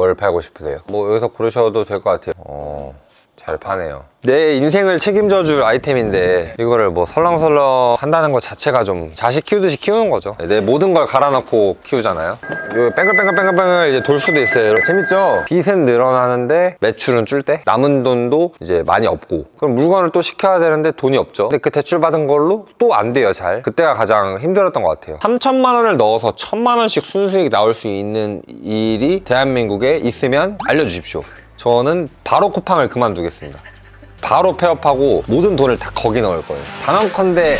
뭘 팔고 싶으세요? 뭐 여기서 고르셔도 될 것 같아요. 잘 파네요. 내 인생을 책임져줄 아이템인데 이거를 뭐 설렁설렁 한다는 것 자체가 좀 자식 키우듯이 키우는 거죠. 내 모든 걸 갈아넣고 키우잖아요. 요 뺑글뺑글뺑글뺑글 이제 돌 수도 있어요. 재밌죠? 빚은 늘어나는데 매출은 줄 때 남은 돈도 이제 많이 없고, 그럼 물건을 또 시켜야 되는데 돈이 없죠. 근데 그 대출 받은 걸로 또 안 돼요. 잘. 그때가 가장 힘들었던 것 같아요. 3천만 원을 넣어서 1,000만 원씩 순수익 나올 수 있는 일이 대한민국에 있으면 알려주십시오. 저는 바로 쿠팡을 그만두겠습니다. 바로 폐업하고 모든 돈을 다 거기 넣을 거예요. 단언컨대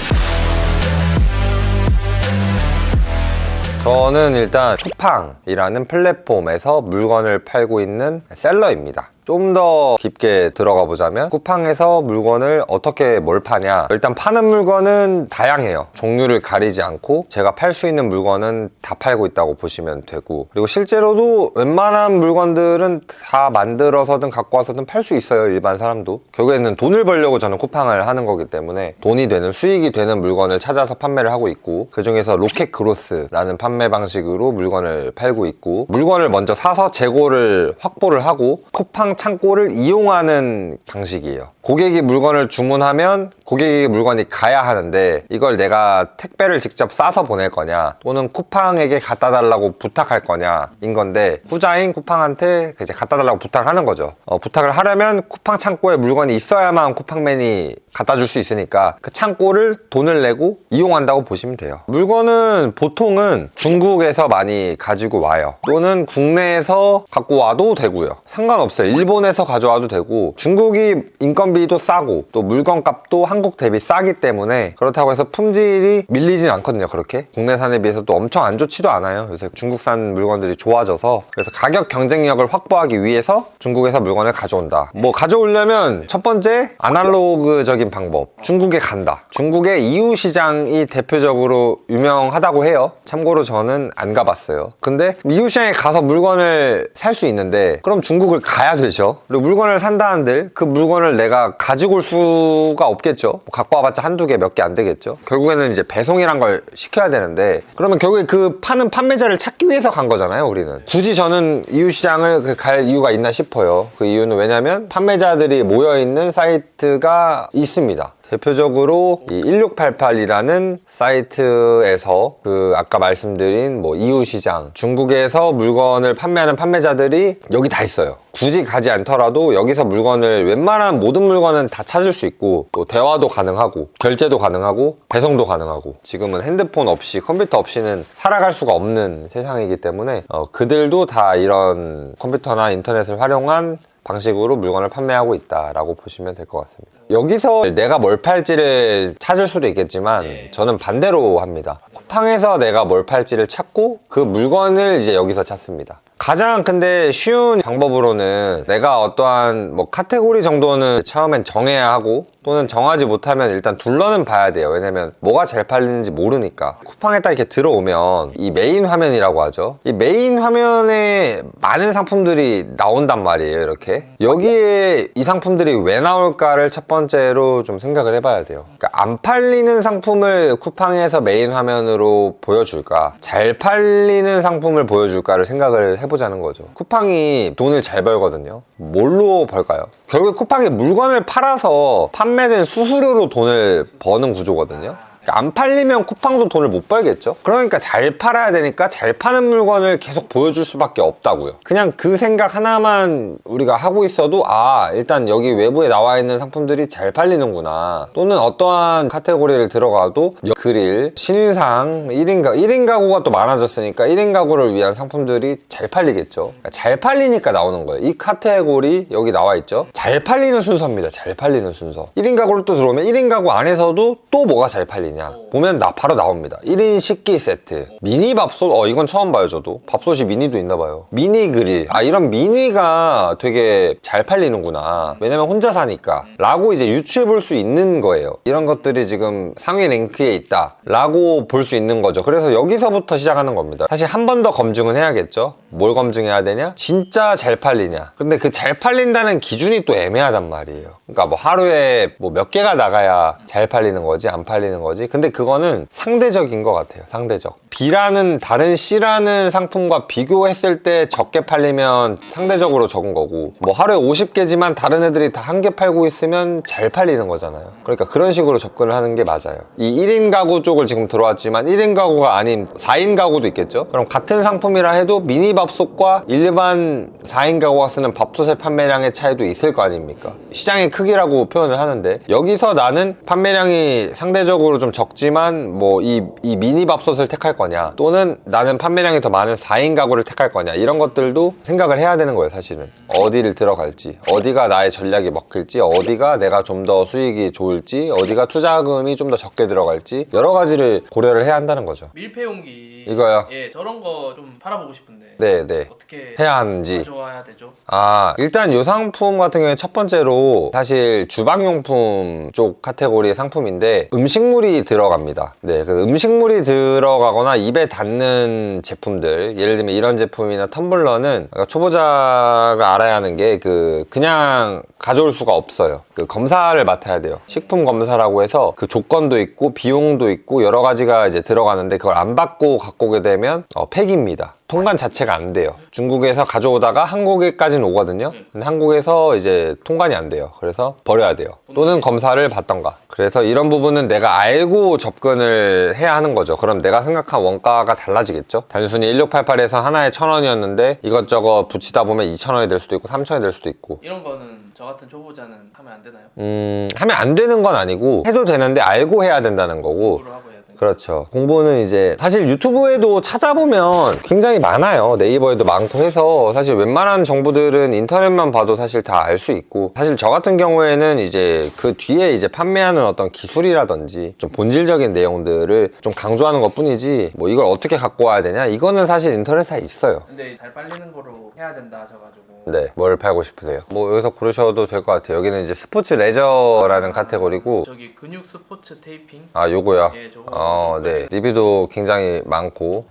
저는 일단 쿠팡이라는 플랫폼에서 물건을 팔고 있는 셀러입니다. 좀 더 깊게 들어가 보자면 쿠팡에서 물건을 어떻게 뭘 파냐, 일단 파는 물건은 다양해요. 종류를 가리지 않고 제가 팔 수 있는 물건은 다 팔고 있다고 보시면 되고, 그리고 실제로도 웬만한 물건들은 다 만들어서든 갖고 와서든 팔 수 있어요. 일반 사람도. 결국에는 돈을 벌려고 저는 쿠팡을 하는 거기 때문에 돈이 되는, 수익이 되는 물건을 찾아서 판매를 하고 있고, 그 중에서 로켓 그로스라는 판매 방식으로 물건을 팔고 있고, 물건을 먼저 사서 재고를 확보를 하고 쿠팡 창고를 이용하는 방식이에요. 고객이 물건을 주문하면 고객에게 물건이 가야 하는데, 이걸 내가 택배를 직접 싸서 보낼 거냐 또는 쿠팡에게 갖다 달라고 부탁할 거냐 인 건데, 후자인 쿠팡한테 이제 갖다 달라고 부탁을 하는 거죠. 부탁을 하려면 쿠팡 창고에 물건이 있어야만 쿠팡맨이 갖다 줄 수 있으니까 그 창고를 돈을 내고 이용한다고 보시면 돼요. 물건은 보통은 중국에서 많이 가지고 와요. 또는 국내에서 갖고 와도 되고요. 상관없어요. 일본에서 가져와도 되고, 중국이 인건비도 싸고 또 물건값도 한국 대비 싸기 때문에 그렇다고 해서 품질이 밀리진 않거든요. 그렇게 국내산에 비해서 또 엄청 안 좋지도 않아요. 요새 중국산 물건들이 좋아져서. 그래서 가격 경쟁력을 확보하기 위해서 중국에서 물건을 가져온다. 뭐 가져오려면 첫 번째 아날로그적인 방법, 중국에 간다. 중국의 이유 시장이 대표적으로 유명하다고 해요. 참고로 저는 안 가봤어요. 근데 이유 시장에 가서 물건을 살 수 있는데 그럼 중국을 가야 되죠. 그리고 물건을 산다 한들 그 물건을 내가 가지고 올 수가 없겠죠. 갖고 와봤자 한두 개, 몇 개 안 되겠죠. 결국에는 이제 배송이란 걸 시켜야 되는데, 그러면 결국에 그 파는 판매자를 찾기 위해서 간 거잖아요. 우리는 굳이 저는 이유시장을 갈 이유가 있나 싶어요. 그 이유는 왜냐면 판매자들이 모여있는 사이트가 있습니다. 대표적으로 이 1688이라는 사이트에서 그 아까 말씀드린 뭐 이유시장, 중국에서 물건을 판매하는 판매자들이 여기 다 있어요. 굳이 가지 않더라도 여기서 물건을, 웬만한 모든 물건은 다 찾을 수 있고, 또 대화도 가능하고 결제도 가능하고 배송도 가능하고, 지금은 핸드폰 없이, 컴퓨터 없이는 살아갈 수가 없는 세상이기 때문에 그들도 다 이런 컴퓨터나 인터넷을 활용한 방식으로 물건을 판매하고 있다라고 보시면 될 것 같습니다. 여기서 내가 뭘 팔지를 찾을 수도 있겠지만 저는 반대로 합니다. 쿠팡에서 내가 뭘 팔지를 찾고 그 물건을 이제 여기서 찾습니다. 가장 근데 쉬운 방법으로는 내가 어떠한 뭐 카테고리 정도는 처음엔 정해야 하고, 또는 정하지 못하면 일단 둘러는 봐야 돼요. 왜냐면 뭐가 잘 팔리는지 모르니까. 쿠팡에 딱 이렇게 들어오면 이 메인 화면이라고 하죠. 이 메인 화면에 많은 상품들이 나온단 말이에요. 이렇게 여기에 이 상품들이 왜 나올까를 첫 번째로 좀 생각을 해봐야 돼요. 그러니까 안 팔리는 상품을 쿠팡에서 메인 화면으로 보여줄까, 잘 팔리는 상품을 보여줄까를 생각을 해보자는 거죠. 쿠팡이 돈을 잘 벌거든요. 뭘로 벌까요? 결국 쿠팡이 물건을 팔아서 판매된 수수료로 돈을 버는 구조거든요. 안 팔리면 쿠팡도 돈을 못 벌겠죠. 그러니까 잘 팔아야 되니까 잘 파는 물건을 계속 보여줄 수밖에 없다고요. 그냥 그 생각 하나만 우리가 하고 있어도, 아, 일단 여기 외부에 나와 있는 상품들이 잘 팔리는구나. 또는 어떠한 카테고리를 들어가도 그릴, 신상, 1인 가구가 또 많아졌으니까 1인 가구를 위한 상품들이 잘 팔리겠죠. 그러니까 잘 팔리니까 나오는 거예요. 이 카테고리 여기 나와 있죠. 잘 팔리는 순서입니다. 잘 팔리는 순서. 1인 가구를 또 들어오면 1인 가구 안에서도 또 뭐가 잘 팔리냐 보면 바로 나옵니다. 1인 식기 세트, 미니 밥솥, 이건 처음 봐요. 저도 밥솥이 미니도 있나 봐요. 미니 그릴, 이런 미니가 되게 잘 팔리는구나, 왜냐면 혼자 사니까 라고 이제 유추해 볼 수 있는 거예요. 이런 것들이 지금 상위 랭크에 있다 라고 볼 수 있는 거죠. 그래서 여기서부터 시작하는 겁니다. 사실 한 번 더 검증은 해야겠죠. 뭘 검증해야 되냐? 진짜 잘 팔리냐. 근데 그 잘 팔린다는 기준이 또 애매하단 말이에요. 그러니까 뭐 하루에 뭐 몇 개가 나가야 잘 팔리는 거지, 안 팔리는 거지, 거지. 근데 그거는 상대적인 것 같아요. 상대적. B라는 다른 C라는 상품과 비교했을 때 적게 팔리면 상대적으로 적은 거고, 뭐 하루에 50개지만 다른 애들이 다 한 개 팔고 있으면 잘 팔리는 거잖아요. 그러니까 그런 식으로 접근을 하는 게 맞아요. 이 1인 가구 쪽을 지금 들어왔지만 1인 가구가 아닌 4인 가구도 있겠죠. 그럼 같은 상품이라 해도 미니밥솥과 일반 4인 가구가 쓰는 밥솥의 판매량의 차이도 있을 거 아닙니까? 시장의 크기라고 표현을 하는데, 여기서 나는 판매량이 상대적으로 좀 적지만 뭐 이 미니밥솥을 택할 거냐, 또는 나는 판매량이 더 많은 4인 가구를 택할 거냐, 이런 것들도 생각을 해야 되는 거예요. 사실은 어디를 들어갈지, 어디가 나의 전략이 먹힐지, 어디가 내가 좀 더 수익이 좋을지, 어디가 투자금이 좀 더 적게 들어갈지, 여러 가지를 고려를 해야 한다는 거죠. 밀폐용기 이거요? 예, 저런 거 좀 팔아보고 싶은데 네네. 어떻게 해야 하는지. 가져와야 되죠? 일단 이 상품 같은 경우에 첫 번째로 사실 주방용품 쪽 카테고리의 상품인데 음식물이 들어갑니다. 네, 그 음식물이 들어가거나 입에 닿는 제품들, 예를 들면 이런 제품이나 텀블러는 초보자가 알아야 하는 게 그냥 가져올 수가 없어요. 그 검사를 맡아야 돼요. 식품 검사라고 해서 그 조건도 있고 비용도 있고 여러 가지가 이제 들어가는데, 그걸 안 받고 갖고 오게 되면 폐기입니다. 통관 자체가 안 돼요. 중국에서 가져오다가 한국에까지는 오거든요. 근데 한국에서 이제 통관이 안 돼요. 그래서 버려야 돼요. 또는 검사를 받던가. 그래서 이런 부분은 내가 알고 접근을 해야 하는 거죠. 그럼 내가 생각한 원가가 달라지겠죠. 단순히 1688에서 하나에 1,000원이었는데 이것저것 붙이다 보면 2,000원이 될 수도 있고 3,000원이 될 수도 있고. 이런 거는 저 같은 초보자는 하면 안 되나요? 하면 안 되는 건 아니고 해도 되는데 알고 해야 된다는 거고. 공부를 하고 해야 되나요? 그렇죠. 공부는 이제 사실 유튜브에도 찾아보면 굉장히 많아요. 네이버에도 많고 해서 사실 웬만한 정보들은 인터넷만 봐도 사실 다 알 수 있고, 사실 저 같은 경우에는 이제 그 뒤에 이제 판매하는 어떤 기술이라든지 좀 본질적인 내용들을 좀 강조하는 것 뿐이지, 뭐 이걸 어떻게 갖고 와야 되냐, 이거는 사실 인터넷에 있어요. 근데 잘 빨리는 거로 해야 된다 하셔가지고 네, 뭘 팔고 싶으세요? 뭐 여기서 고르셔도 될 것 같아요. 여기는 이제 스포츠 레저라는 카테고리고, 저기 근육 스포츠 테이핑 요거요? 예, 저거 네. 리뷰도 굉장히 많고,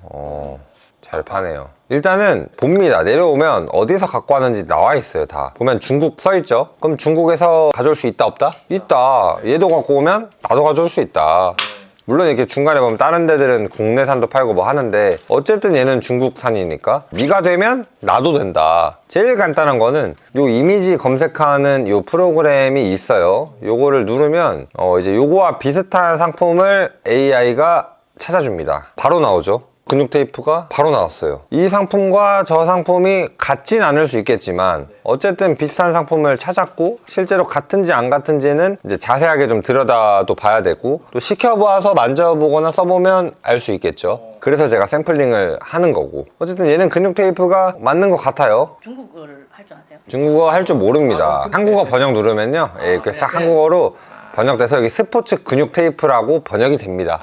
잘 파네요. 일단은 봅니다. 내려오면 어디서 갖고 왔는지 나와 있어요. 다 보면 중국 써있죠. 그럼 중국에서 가져올 수 있다 없다? 있다. 얘도 갖고 오면 나도 가져올 수 있다. 물론 이렇게 중간에 보면 다른 데들은 국내산도 팔고 뭐 하는데, 어쨌든 얘는 중국산이니까 미가 되면 나도 된다. 제일 간단한 거는 요 이미지 검색하는 요 프로그램이 있어요. 요거를 누르면 이제 요거와 비슷한 상품을 AI가 찾아줍니다. 바로 나오죠. 근육 테이프가 바로 나왔어요. 이 상품과 저 상품이 같진 않을 수 있겠지만 어쨌든 비슷한 상품을 찾았고, 실제로 같은지 안 같은지는 이제 자세하게 좀 들여다도 봐야 되고, 또 시켜봐서 만져보거나 써보면 알 수 있겠죠. 그래서 제가 샘플링을 하는 거고, 어쨌든 얘는 근육 테이프가 맞는 것 같아요. 중국어를 할 줄 아세요? 중국어 할 줄 모릅니다. 한국어 번역 누르면요, 이렇게 싹 한국어로 번역돼서 여기 스포츠 근육 테이프라고 번역이 됩니다.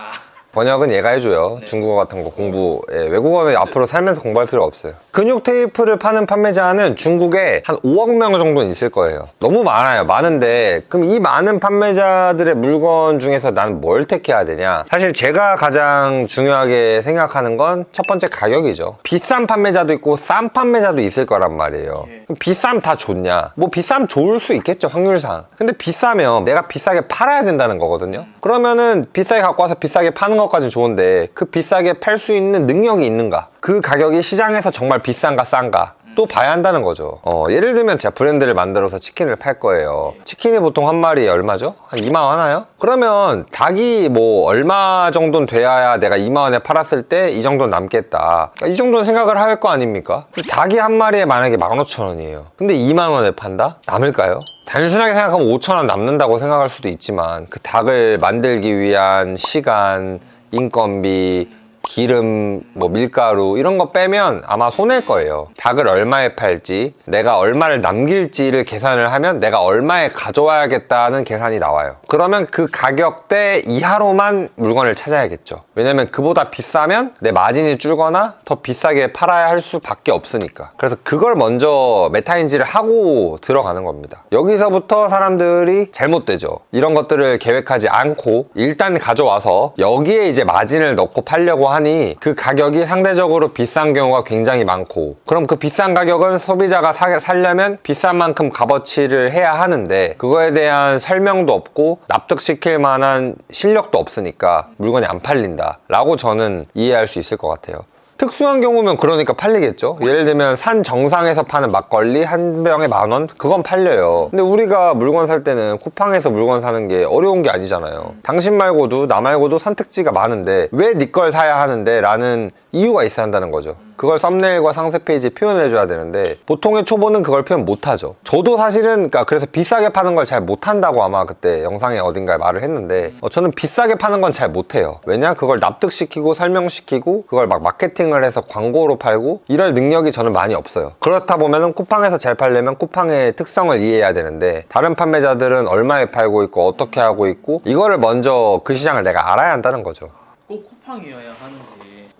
번역은 얘가 해줘요. 중국어 같은 거 공부. 외국어는 앞으로 살면서 공부할 필요 없어요. 근육 테이프를 파는 판매자는 중국에 한 5억 명 정도는 있을 거예요. 너무 많아요. 많은데 그럼 이 많은 판매자들의 물건 중에서 난 뭘 택해야 되냐? 사실 제가 가장 중요하게 생각하는 건 첫 번째 가격이죠. 비싼 판매자도 있고 싼 판매자도 있을 거란 말이에요. 그럼 비싸면 다 좋냐? 뭐 비싸면 좋을 수 있겠죠, 확률상. 근데 비싸면 내가 비싸게 팔아야 된다는 거거든요. 그러면은 비싸게 갖고 와서 비싸게 파는 것까지는 좋은데, 그 비싸게 팔 수 있는 능력이 있는가? 그 가격이 시장에서 정말 비싼가 싼가? 또 봐야 한다는 거죠. 예를 들면 제가 브랜드를 만들어서 치킨을 팔 거예요. 치킨이 보통 한 마리에 얼마죠? 한 2만 원 하나요? 그러면 닭이 뭐 얼마 정도는 돼야 내가 2만 원에 팔았을 때 이 정도는 남겠다, 이 정도는 생각을 할 거 아닙니까? 닭이 한 마리에 만약에 15,000원이에요. 근데 2만 원에 판다? 남을까요? 단순하게 생각하면 5,000원 남는다고 생각할 수도 있지만, 그 닭을 만들기 위한 시간, 인건비, 기름, 뭐 밀가루 이런 거 빼면 아마 손해일 거예요. 닭을 얼마에 팔지, 내가 얼마를 남길지를 계산을 하면 내가 얼마에 가져와야겠다는 계산이 나와요. 그러면 그 가격대 이하로만 물건을 찾아야겠죠. 왜냐면 그보다 비싸면 내 마진이 줄거나 더 비싸게 팔아야 할 수밖에 없으니까. 그래서 그걸 먼저 메타인지를 하고 들어가는 겁니다. 여기서부터 사람들이 잘못되죠. 이런 것들을 계획하지 않고 일단 가져와서 여기에 이제 마진을 넣고 팔려고 하는 하니 그 가격이 상대적으로 비싼 경우가 굉장히 많고, 그럼 그 비싼 가격은 소비자가 살려면 비싼 만큼 값어치를 해야 하는데 그거에 대한 설명도 없고 납득시킬 만한 실력도 없으니까 물건이 안 팔린다 라고 저는 이해할 수 있을 것 같아요. 특수한 경우면 그러니까 팔리겠죠. 예를 들면 산 정상에서 파는 막걸리 한 병에 10,000원? 그건 팔려요. 근데 우리가 물건 살 때는 쿠팡에서 물건 사는 게 어려운 게 아니잖아요. 당신 말고도 나 말고도 선택지가 많은데 왜 네 걸 사야 하는데 라는 이유가 있어야 한다는 거죠. 그걸 썸네일과 상세 페이지에 표현을 해줘야 되는데 보통의 초보는 그걸 표현 못하죠. 저도 사실은 그래서 비싸게 파는 걸 잘 못한다고 아마 그때 영상에 어딘가에 말을 했는데 저는 비싸게 파는 건 잘 못해요. 왜냐? 그걸 납득시키고 설명시키고 그걸 막 마케팅을 해서 광고로 팔고 이럴 능력이 저는 많이 없어요. 그렇다 보면은 쿠팡에서 잘 팔려면 쿠팡의 특성을 이해해야 되는데 다른 판매자들은 얼마에 팔고 있고 어떻게 하고 있고 이거를 먼저 그 시장을 내가 알아야 한다는 거죠. 꼭 쿠팡이어야 하는지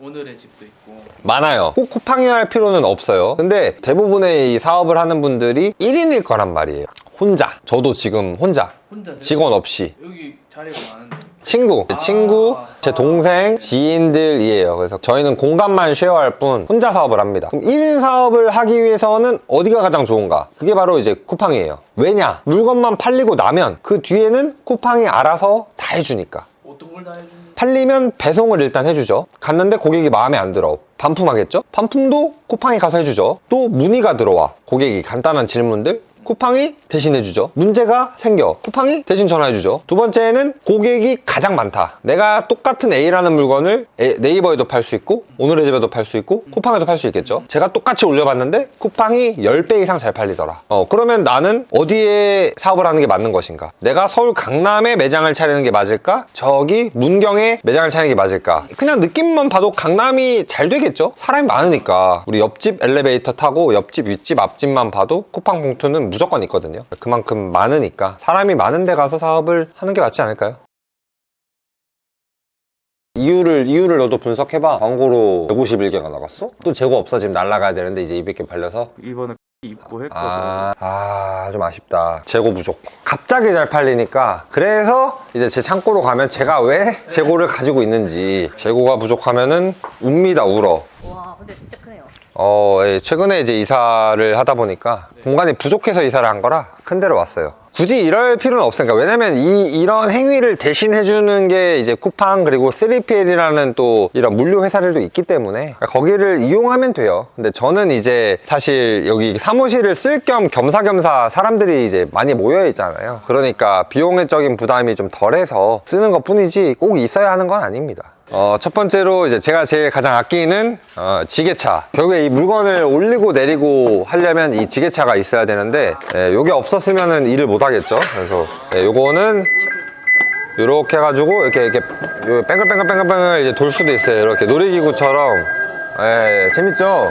오늘의 집도 있고 많아요. 꼭 쿠팡이어야 할 필요는 없어요. 근데 대부분의 이 사업을 하는 분들이 1인일 거란 말이에요. 혼자. 저도 지금 혼자. 직원 없이. 여기 자리가 많은데 친구, 제 동생, 지인들이에요. 그래서 저희는 공간만 쉐어할 뿐 혼자 사업을 합니다. 그럼 1인 사업을 하기 위해서는 어디가 가장 좋은가? 그게 바로 이제 쿠팡이에요. 왜냐? 물건만 팔리고 나면 그 뒤에는 쿠팡이 알아서 다 해주니까. 어떤 걸 다 해주는? 팔리면 배송을 일단 해주죠. 갔는데 고객이 마음에 안 들어. 반품하겠죠? 반품도 쿠팡이 가서 해주죠. 또 문의가 들어와. 고객이 간단한 질문들 쿠팡이 대신해주죠. 문제가 생겨 쿠팡이 대신 전화해주죠. 두 번째는 고객이 가장 많다. 내가 똑같은 A라는 물건을 네이버에도 팔 수 있고 오늘의 집에도 팔 수 있고 쿠팡에도 팔 수 있겠죠. 제가 똑같이 올려봤는데 쿠팡이 10배 이상 잘 팔리더라. 그러면 나는 어디에 사업을 하는 게 맞는 것인가? 내가 서울 강남에 매장을 차리는 게 맞을까? 저기 문경에 매장을 차리는 게 맞을까? 그냥 느낌만 봐도 강남이 잘 되겠죠. 사람이 많으니까. 우리 옆집 엘리베이터 타고 옆집 윗집 앞집만 봐도 쿠팡 봉투는 무조건 있거든요. 그만큼 많으니까 사람이 많은 데 가서 사업을 하는 게 맞지 않을까요? 이유를 너도 분석해봐. 광고로 151개가 나갔어? 또 재고 없어지면 날라가야 되는데 이제 200개 팔려서 이번에 입고 했거든. 좀 아쉽다. 재고 부족. 갑자기 잘 팔리니까. 그래서 이제 제 창고로 가면 제가 왜 재고를 가지고 있는지. 재고가 부족하면은 웁니다, 울어. 와, 근데 진짜 크네요. 예, 최근에 이제 이사를 하다 보니까 공간이 부족해서 이사를 한 거라 큰 데로 왔어요. 굳이 이럴 필요는 없으니까. 왜냐면 이런 행위를 대신 해주는 게 이제 쿠팡 그리고 3PL이라는 또 이런 물류 회사들도 있기 때문에 거기를 이용하면 돼요. 근데 저는 이제 사실 여기 사무실을 쓸 겸 겸사겸사 사람들이 이제 많이 모여 있잖아요. 그러니까 비용적인 부담이 좀 덜해서 쓰는 것 뿐이지 꼭 있어야 하는 건 아닙니다. 첫 번째로 이제 제가 제일 가장 아끼는 지게차. 결국에 이 물건을 올리고 내리고 하려면 이 지게차가 있어야 되는데 요게 없었으면 일을 못 하겠죠. 그래서 요거는 요렇게 해가지고 이렇게 뺑글뺑글뺑글뺑글 이제 돌 수도 있어요. 이렇게 놀이기구처럼. 재밌죠?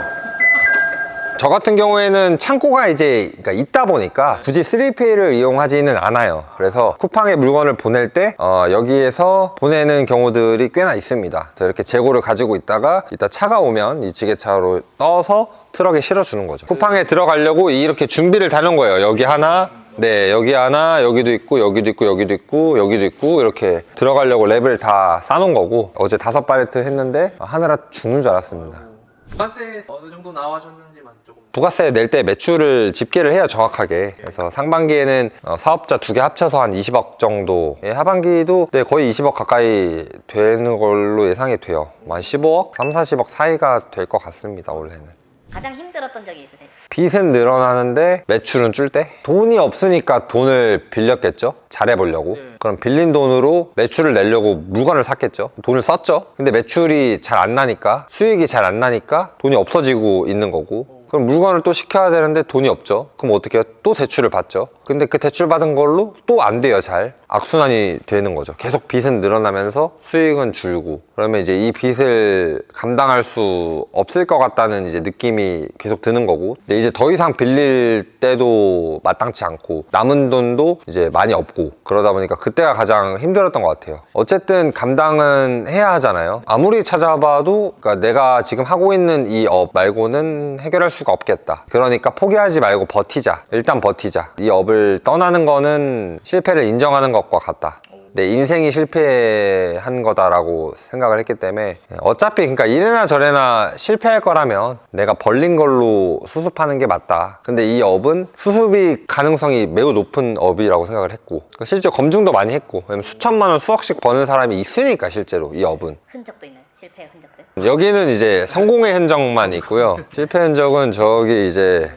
저 같은 경우에는 창고가 이제 있다 보니까 굳이 3PL을 이용하지는 않아요. 그래서 쿠팡에 물건을 보낼 때 여기에서 보내는 경우들이 꽤나 있습니다. 그래서 이렇게 재고를 가지고 있다가 이따 차가 오면 이 지게차로 떠서 트럭에 실어주는 거죠. 쿠팡에 들어가려고 이렇게 준비를 다 놓은 거예요. 여기 하나, 네, 여기 하나, 여기도 있고, 여기도 있고, 여기도 있고, 여기도 있고, 이렇게 들어가려고 랩을 다 싸놓은 거고, 어제 5팔레트 했는데 하느라 죽는 줄 알았습니다. 부가세에서 어느 정도 나와줬는지만 조금. 부가세 낼 때 매출을 집계를 해요, 정확하게. 그래서 상반기에는 사업자 2개 합쳐서 한 20억 정도, 하반기도 거의 20억 가까이 되는 걸로 예상이 돼요. 한 15억? 3, 40억 사이가 될 것 같습니다, 올해는. 가장 힘들었던 적이 있으세요? 빚은 늘어나는데 매출은 줄 때? 돈이 없으니까 돈을 빌렸겠죠? 잘해보려고. 그럼 빌린 돈으로 매출을 내려고 물건을 샀겠죠? 돈을 썼죠? 근데 매출이 잘 안 나니까, 수익이 잘 안 나니까 돈이 없어지고 있는 거고, 그럼 물건을 또 시켜야 되는데 돈이 없죠? 그럼 어떻게 해요? 또 대출을 받죠? 근데 그 대출 받은 걸로 또 안 돼요, 잘. 악순환이 되는 거죠. 계속 빚은 늘어나면서 수익은 줄고, 그러면 이제 이 빚을 감당할 수 없을 것 같다는 이제 느낌이 계속 드는 거고, 근데 이제 더 이상 빌릴 때도 마땅치 않고, 남은 돈도 이제 많이 없고, 그러다 보니까 그때가 가장 힘들었던 것 같아요. 어쨌든 감당은 해야 하잖아요. 아무리 찾아봐도 그러니까 내가 지금 하고 있는 이 업 말고는 해결할 수가 없겠다. 그러니까 포기하지 말고 버티자. 일단 버티자. 이 업을 떠나는 거는 실패를 인정하는 것과 같다. 내 인생이 실패한 거다라고 생각을 했기 때문에 어차피 그러니까 이래나 저래나 실패할 거라면 내가 벌린 걸로 수습하는 게 맞다. 근데 이 업은 수습이 가능성이 매우 높은 업이라고 생각을 했고 실제 검증도 많이 했고 왜냐면 수천만 원 수억씩 버는 사람이 있으니까 실제로 이 업은. 흔적도 있나요? 실패의 흔적들? 여기는 이제 성공의 흔적만 있고요. 실패 흔적은 저기 이제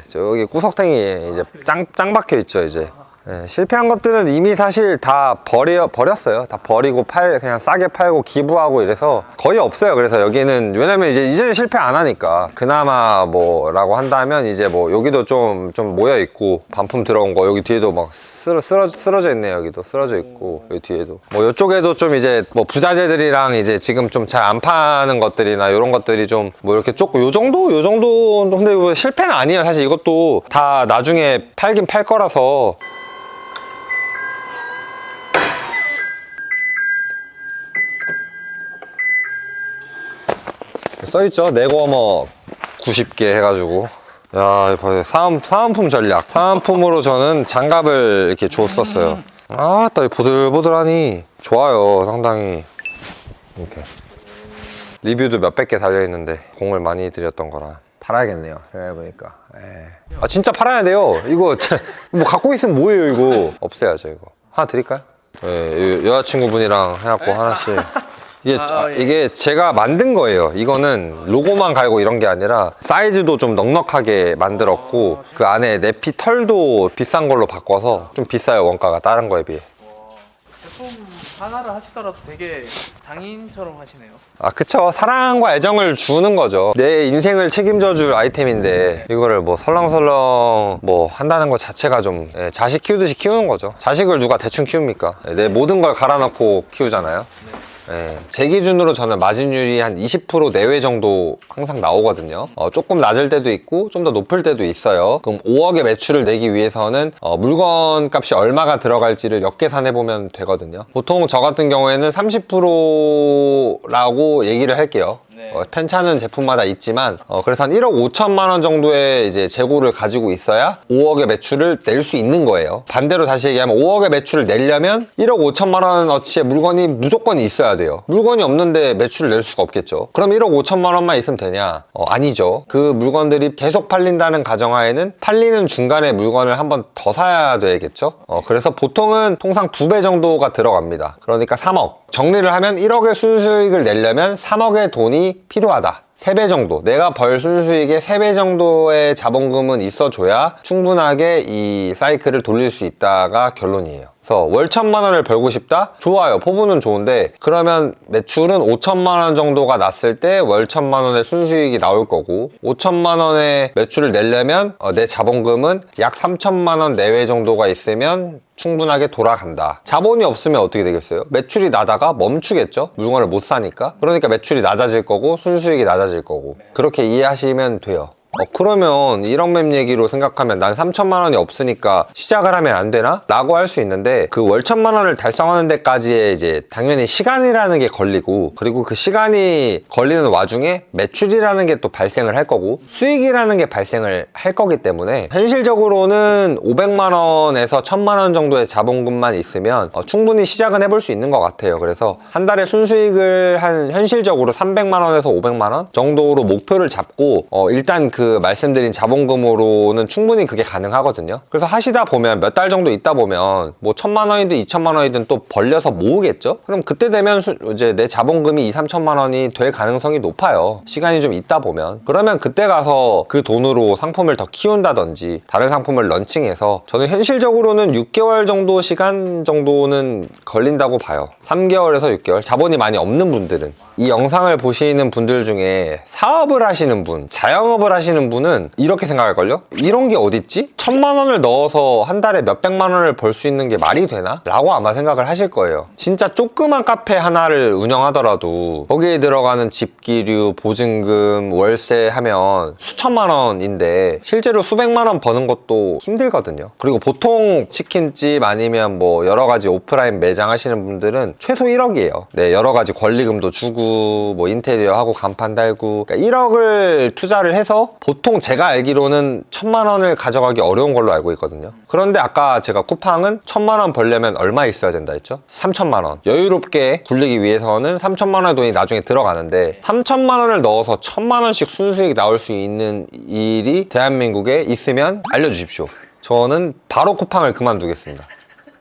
저기 구석탱이에 이제 짱 박혀 있죠 이제. 네, 실패한 것들은 이미 사실 다 버렸어요. 다 버리고 그냥 싸게 팔고 기부하고 이래서 거의 없어요. 그래서 여기는 왜냐면 이제는 실패 안 하니까 그나마 뭐라고 한다면 이제 뭐 여기도 좀 모여 있고 반품 들어온 거 여기 뒤에도 막 쓰러져 있네요. 여기도 쓰러져 있고 여기 뒤에도 뭐 이쪽에도 좀 이제 뭐 부자재들이랑 이제 지금 좀 잘 안 파는 것들이나 이런 것들이 좀 뭐 이렇게 조금 요 정도 근데 뭐 실패는 아니에요. 사실 이것도 다 나중에 팔긴 팔 거라서. 써있죠. 네거머 90개 해가지고. 야, 이거 사은품 전략. 사은품으로 저는 장갑을 이렇게 줬었어요. 또 보들보들하니 좋아요. 상당히. 이렇게. 리뷰도 몇백 개 달려있는데 공을 많이 들였던 거라. 팔아야겠네요. 생각해보니까. 진짜 팔아야 돼요. 이거 뭐 갖고 있으면 뭐예요, 이거. 없애야죠, 이거. 하나 드릴까요? 네, 여자친구분이랑 해갖고 하나씩. 이게 제가 만든 거예요. 이거는 로고만 갈고 이런 게 아니라 사이즈도 좀 넉넉하게 만들었고 그 안에 내피 털도 비싼 걸로 바꿔서 좀 비싸요. 원가가 다른 거에 비해. 제품 하나를 하시더라도 되게 장인처럼 하시네요. 그쵸. 사랑과 애정을 주는 거죠. 내 인생을 책임져 줄 아이템인데 이거를 뭐 설렁설렁 뭐 한다는 것 자체가 좀 자식 키우듯이 키우는 거죠. 자식을 누가 대충 키웁니까? 내 모든 걸 갈아넣고 키우잖아요. 제 기준으로 저는 마진율이 한 20% 내외 정도 항상 나오거든요. 조금 낮을 때도 있고 좀 더 높을 때도 있어요. 그럼 5억의 매출을 내기 위해서는 물건 값이 얼마가 들어갈지를 역계산해 보면 되거든요. 보통 저 같은 경우에는 30%라고 얘기를 할게요. 편차는 제품마다 있지만 그래서 한 1억 5천만 원 정도의 이제 재고를 가지고 있어야 5억의 매출을 낼 수 있는 거예요. 반대로 다시 얘기하면 5억의 매출을 내려면 1억 5천만 원어치의 물건이 무조건 있어야 돼요. 물건이 없는데 매출을 낼 수가 없겠죠. 그럼 1억 5천만 원만 있으면 되냐? 아니죠. 그 물건들이 계속 팔린다는 가정하에는 팔리는 중간에 물건을 한 번 더 사야 되겠죠. 그래서 보통은 통상 2배 정도가 들어갑니다. 그러니까 3억. 정리를 하면 1억의 순수익을 내려면 3억의 돈이 필요하다. 3배 정도, 내가 벌 순수익의 3배 정도의 자본금은 있어줘야 충분하게 이 사이클을 돌릴 수 있다가 결론이에요. 그래서 월 1,000만 원을 벌고 싶다? 좋아요. 포부는 좋은데 그러면 매출은 5천만 원 정도가 났을 때 월 1,000만 원의 순수익이 나올 거고 5천만 원의 매출을 내려면 내 자본금은 약 3천만 원 내외 정도가 있으면 충분하게 돌아간다. 자본이 없으면 어떻게 되겠어요? 매출이 나다가 멈추겠죠? 물건을 못 사니까. 그러니까 매출이 낮아질 거고 순수익이 낮아질 거고. 그렇게 이해하시면 돼요. 그러면 1억 맵 얘기로 생각하면 난 3천만 원이 없으니까 시작을 하면 안 되나? 라고 할 수 있는데 그 월 1,000만 원을 달성하는 데까지의 이제 당연히 시간이라는 게 걸리고 그리고 그 시간이 걸리는 와중에 매출이라는 게 또 발생을 할 거고 수익이라는 게 발생을 할 거기 때문에 현실적으로는 500만 원에서 1,000만 원 정도의 자본금만 있으면 충분히 시작은 해볼 수 있는 것 같아요. 그래서 한 달에 순수익을 한 현실적으로 300만 원에서 500만 원 정도로 목표를 잡고 일단 그 말씀드린 자본금으로는 충분히 그게 가능하거든요. 그래서 하시다 보면 몇 달 정도 있다 보면 뭐 1,000만 원이든 2천만 원이든 또 벌려서 모으겠죠? 그럼 그때 되면 이제 내 자본금이 2, 3천만 원이 될 가능성이 높아요. 시간이 좀 있다 보면. 그러면 그때 가서 그 돈으로 상품을 더 키운다든지 다른 상품을 런칭해서 저는 현실적으로는 6개월 정도 시간 정도는 걸린다고 봐요. 3개월에서 6개월. 자본이 많이 없는 분들은. 이 영상을 보시는 분들 중에 사업을 하시는 분, 자영업을 하시는 분은 이렇게 생각할걸요? 이런 게 어딨지? 1,000만 원을 넣어서 한 달에 몇백만 원을 벌 수 있는 게 말이 되나? 라고 아마 생각을 하실 거예요. 진짜 조그만 카페 하나를 운영하더라도 거기에 들어가는 집기류, 보증금, 월세 하면 수천만 원인데 실제로 수백만 원 버는 것도 힘들거든요. 그리고 보통 치킨집 아니면 뭐 여러 가지 오프라인 매장 하시는 분들은 최소 1억이에요. 네, 여러 가지 권리금도 주고 뭐 인테리어 하고 간판 달고 그러니까 1억을 투자를 해서 보통 제가 알기로는 1,000만 원을 가져가기 어려운 걸로 알고 있거든요. 그런데 아까 제가 쿠팡은 1,000만 원 벌려면 얼마 있어야 된다 했죠? 3,000만 원. 여유롭게 굴리기 위해서는 3,000만 원의 돈이 나중에 들어가는데 3,000만 원을 넣어서 1,000만 원씩 순수익 나올 수 있는 일이 대한민국에 있으면 알려주십시오. 저는 바로 쿠팡을 그만두겠습니다.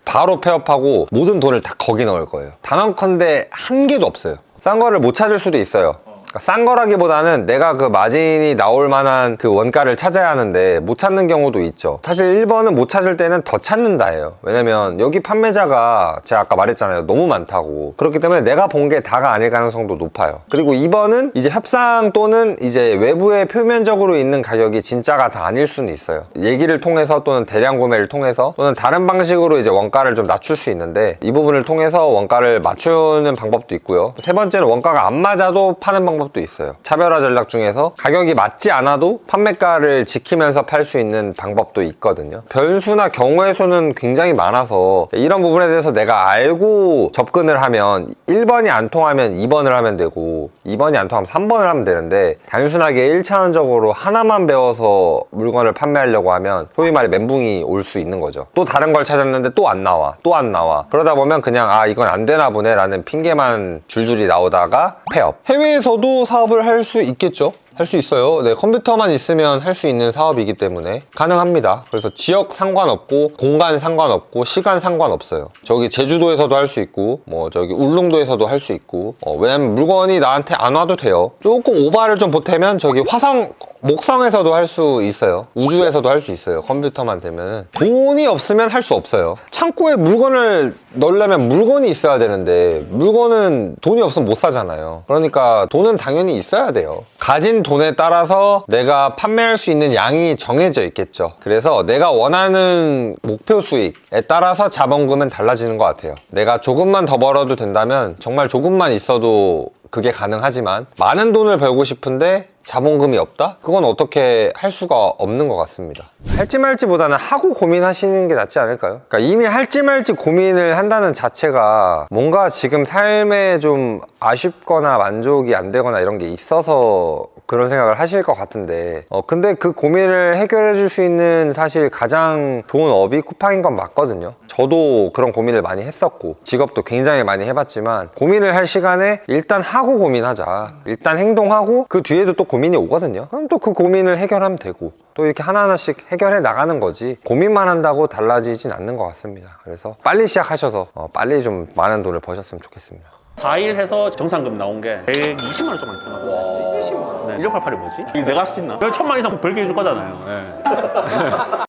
바로 폐업하고 모든 돈을 다 거기 넣을 거예요. 단언컨대 한 개도 없어요. 싼 거를 못 찾을 수도 있어요. 그러니까 싼 거라기보다는 내가 그 마진이 나올 만한 그 원가를 찾아야 하는데 못 찾는 경우도 있죠. 사실 1번은 못 찾을 때는 더 찾는다예요. 왜냐면 여기 판매자가 제가 아까 말했잖아요. 너무 많다고. 그렇기 때문에 내가 본 게 다가 아닐 가능성도 높아요. 그리고 2번은 이제 협상 또는 이제 외부에 표면적으로 있는 가격이 진짜가 다 아닐 수는 있어요. 얘기를 통해서 또는 대량 구매를 통해서 또는 다른 방식으로 이제 원가를 좀 낮출 수 있는데 이 부분을 통해서 원가를 맞추는 방법도 있고요. 세 번째는 원가가 안 맞아도 파는 방법도 있어요. 차별화 전략 중에서 가격이 맞지 않아도 판매가를 지키면서 팔 수 있는 방법도 있거든요. 변수나 경우의 수는 굉장히 많아서 이런 부분에 대해서 내가 알고 접근을 하면 1번이 안 통하면 2번을 하면 되고 2번이 안 통하면 3번을 하면 되는데 단순하게 1차원적으로 하나만 배워서 물건을 판매하려고 하면 소위 말해 멘붕이 올 수 있는 거죠. 또 다른 걸 찾았는데 또 안 나와. 또 안 나와. 그러다 보면 그냥 아 이건 안 되나 보네 라는 핑계만 줄줄이 나오다가 폐업. 해외에서도 사업을 할 수 있겠죠? 할 수 있어요. 네, 컴퓨터만 있으면 할 수 있는 사업이기 때문에 가능합니다. 그래서 지역 상관없고 공간 상관없고 시간 상관없어요. 저기 제주도에서도 할 수 있고 뭐 저기 울릉도에서도 할 수 있고 왜냐면 물건이 나한테 안 와도 돼요. 조금 오바를 좀 보태면 저기 화성 목성에서도 할 수 있어요. 우주에서도 할 수 있어요. 컴퓨터만 되면은 돈이 없으면 할 수 없어요. 창고에 물건을 넣으려면 물건이 있어야 되는데 물건은 돈이 없으면 못 사잖아요. 그러니까 돈은 당연히 있어야 돼요. 가진 돈에 따라서 내가 판매할 수 있는 양이 정해져 있겠죠. 그래서 내가 원하는 목표 수익에 따라서 자본금은 달라지는 것 같아요. 내가 조금만 더 벌어도 된다면 정말 조금만 있어도 그게 가능하지만 많은 돈을 벌고 싶은데 자본금이 없다? 그건 어떻게 할 수가 없는 것 같습니다. 할지 말지보다는 하고 고민하시는 게 낫지 않을까요? 그러니까 이미 할지 말지 고민을 한다는 자체가 뭔가 지금 삶에 좀 아쉽거나 만족이 안 되거나 이런 게 있어서 그런 생각을 하실 것 같은데 근데 그 고민을 해결해 줄 수 있는 사실 가장 좋은 업이 쿠팡인 건 맞거든요. 저도 그런 고민을 많이 했었고 직업도 굉장히 많이 해봤지만 고민을 할 시간에 일단 하고 고민하자. 일단 행동하고 그 뒤에도 또 고민이 오거든요. 그럼 또 그 고민을 해결하면 되고 또 이렇게 하나하나씩 해결해 나가는 거지 고민만 한다고 달라지진 않는 것 같습니다. 그래서 빨리 시작하셔서 빨리 좀 많은 돈을 버셨으면 좋겠습니다. 4일 해서 정상금 나온 게 120만 원 조금 나왔거든요. 120만 원? 네. 1688이 뭐지? 이거 내가 할 수 있나? 1,000만 이상 벌게 해줄 거잖아요. 네.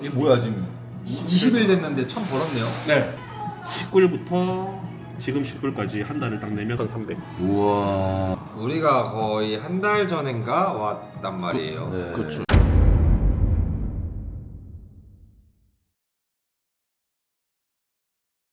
이게 뭐야 지금 20일 됐는데 1,000 벌었네요. 네. 19일부터 지금 19일까지 한 달을 딱 내면 300. 우와. 우리가 거의 한 달 전인가 왔단 말이에요. 그렇죠.